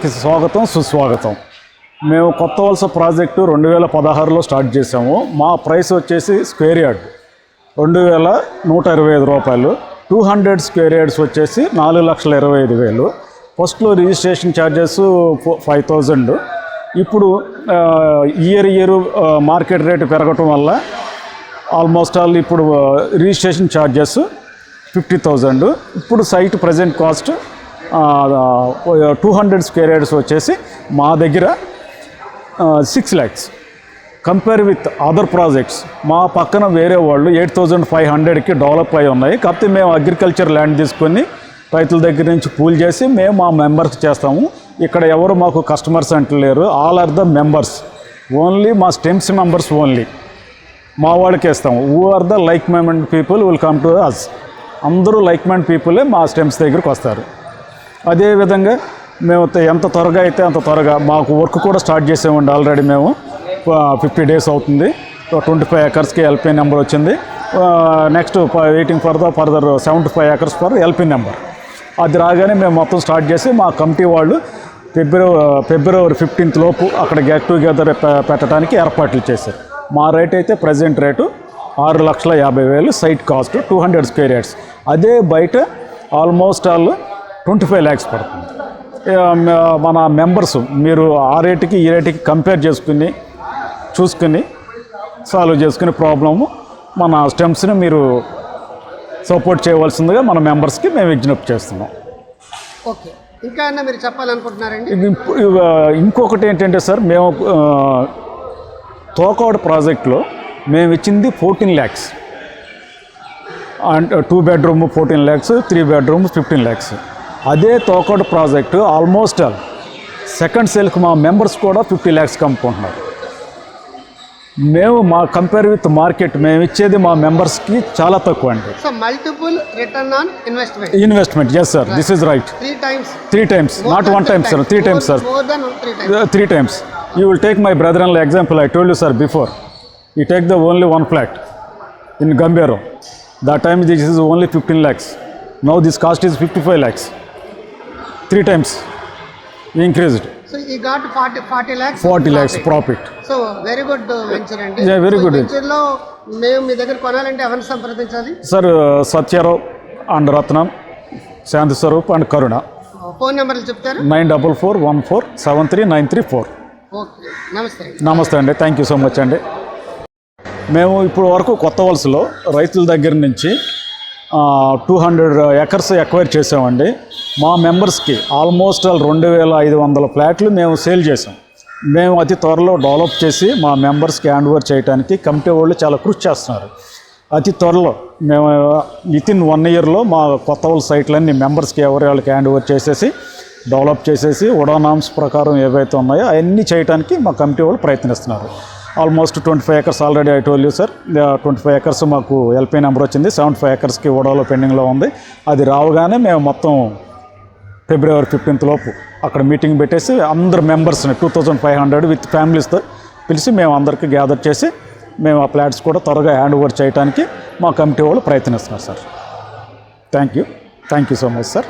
స్వాగతం సుస్వాగతం. మేము కొత్త వలస ప్రాజెక్టు 2016లో స్టార్ట్ చేసాము. మా ప్రైస్ వచ్చేసి స్క్వేర్ యార్డ్ 2125 రూపాయలు. 200 స్క్వేర్ యార్డ్స్ వచ్చేసి 4,25,000. ఫస్ట్లో రిజిస్ట్రేషన్ ఛార్జెస్ 5,000. ఇప్పుడు ఇయర్ మార్కెట్ రేటు పెరగటం వల్ల ఆల్మోస్ట్ ఆల్ ఇప్పుడు రిజిస్ట్రేషన్ ఛార్జెస్ 50,000. ఇప్పుడు site present cost 200 square yards వచ్చేసి మా దగ్గర 6 lakhs. Compare with other projects మా పక్కన వేరే వాళ్ళు 8,500కి డెవలప్ అయి ఉన్నాయి. కాకపోతే మేము అగ్రికల్చర్ ల్యాండ్ తీసుకొని రైతుల దగ్గర నుంచి పూల్ చేసి మేము మా మెంబర్స్కి చేస్తాము. ఇక్కడ ఎవరు మాకు కస్టమర్స్ అంటలేరు. All are the members, only మా స్టెమ్స్ మెంబర్స్ ఓన్లీ మా వాళ్ళకి వేస్తాము. Who are the like mind people will come to us. అందరూ లైక్ మైండ్ పీపులే మా స్టెమ్స్ దగ్గరికి వస్తారు. అదేవిధంగా మేము ఎంత త్వరగా అయితే అంత త్వరగా మాకు వర్క్ కూడా స్టార్ట్ చేసామండి. ఆల్రెడీ మేము 50 days అవుతుంది. 25 acresకి ఎల్పీ నెంబర్ వచ్చింది. Next waiting further 75 acres for LP number. అది రాగానే మేము మొత్తం స్టార్ట్ చేసి మా కమిటీ వాళ్ళు ఫిబ్రవరి 15th లోపు అక్కడ గెట్ టుగెదర్ పెట్టడానికి ఏర్పాట్లు చేశారు. మా రేట్ అయితే present rate 6,50,000 site cost 200 square yards. అదే బయట ఆల్మోస్ట్ ఆల్ 25 lakhs పడుతుంది. మన మెంబర్స్ మీరు ఆ రేటుకి ఈ రేటుకి కంపేర్ చూసుకుని సాల్వ్ చేసుకునే ప్రాబ్లము మన స్టెమ్స్ని మీరు సపోర్ట్ చేయవలసిందిగా మన మెంబర్స్కి మేము విజ్ఞప్తి చేస్తున్నాం. ఓకే, ఇంకా మీరు చెప్పాలనుకుంటున్నారండి? ఇంకొకటి ఏంటంటే సార్, మేము తోకవాడ ప్రాజెక్ట్లో మేము ఇచ్చింది 14 lakhs and 2 bedroom 14 lakhs, 3 bedrooms 15 lakhs. అదే తోకవాడ ప్రాజెక్టు ఆల్మోస్ట్ ఆల్ సెకండ్ సేల్కి మా మెంబర్స్ కూడా 50 lakhs కమ్ముకుంటున్నారు. మేము మా కంపేర్ విత్ మార్కెట్ మేము ఇచ్చేది మా మెంబర్స్కి చాలా తక్కువ అండి. So multiple return on investment. Yes sir, this is right. 3 times, not 1 time sir, 3 times sir. More than 3 times. You will take my brother-in-law example. I told you sir before. You take the only one flat in Gambero. That time this is only 15 lakhs. Now this cost is 55 lakhs. 3 times increased. So you got 40 lakhs. 40 lakhs profit. So very good venture అండి. Yeah, very good. Venture లో మేము మీ దగ్గర కొనాలంటే ఎవరిని సంప్రదించాలి? Sir Satyarao and Ratnam, Shanti Swaroop and Karuna. Phone నెంబర్లు చెప్తారు? 9414739334. ఓకే, నమస్తే. నమస్తే అండి, థ్యాంక్ యూ సో మచ్ అండి. మేము ఇప్పుడు వరకు కొత్త వలసలో రైతుల దగ్గర నుంచి 200 acres ఎక్వైర్ చేసామండి. మా మెంబర్స్కి ఆల్మోస్ట్ 2,500 ఫ్లాట్లు మేము సేల్ చేసాం. మేము అతి త్వరలో డెవలప్ చేసి మా మెంబర్స్కి హ్యాండ్ ఓవర్ చేయడానికి కమిటీ వాళ్ళు చాలా కృషి చేస్తున్నారు. అతి త్వరలో మేము వితిన్ 1 yearలో మా కొత్త వాళ్ళ సైట్లన్నీ మెంబర్స్కి ఎవరి వాళ్ళకి హ్యాండ్ ఓవర్ చేసేసి డెవలప్ చేసేసి ఉడానామ్స్ ప్రకారం ఏవైతే ఉన్నాయో అవన్నీ చేయడానికి మా కమిటీ వాళ్ళు ప్రయత్నిస్తున్నారు. Almost 25 acres already I told you sir. 25 acres మాకు ఎల్పీ నెంబర్ వచ్చింది. 75 acresకి ఓడాలో పెండింగ్లో ఉంది. అది రావగానే మేము మొత్తం ఫిబ్రవరి 15th లోపు అక్కడ మీటింగ్ పెట్టేసి అందరు మెంబర్స్ని 2,500 విత్ ఫ్యామిలీస్తో పిలిచి మేము అందరికీ గ్యాదర్ చేసి మేము ఆ ఫ్లాట్స్ కూడా త్వరగా హ్యాండ్ ఓవర్ చేయడానికి మా కమిటీ వాళ్ళు ప్రయత్నిస్తున్నారు sir. Thank you so much sir.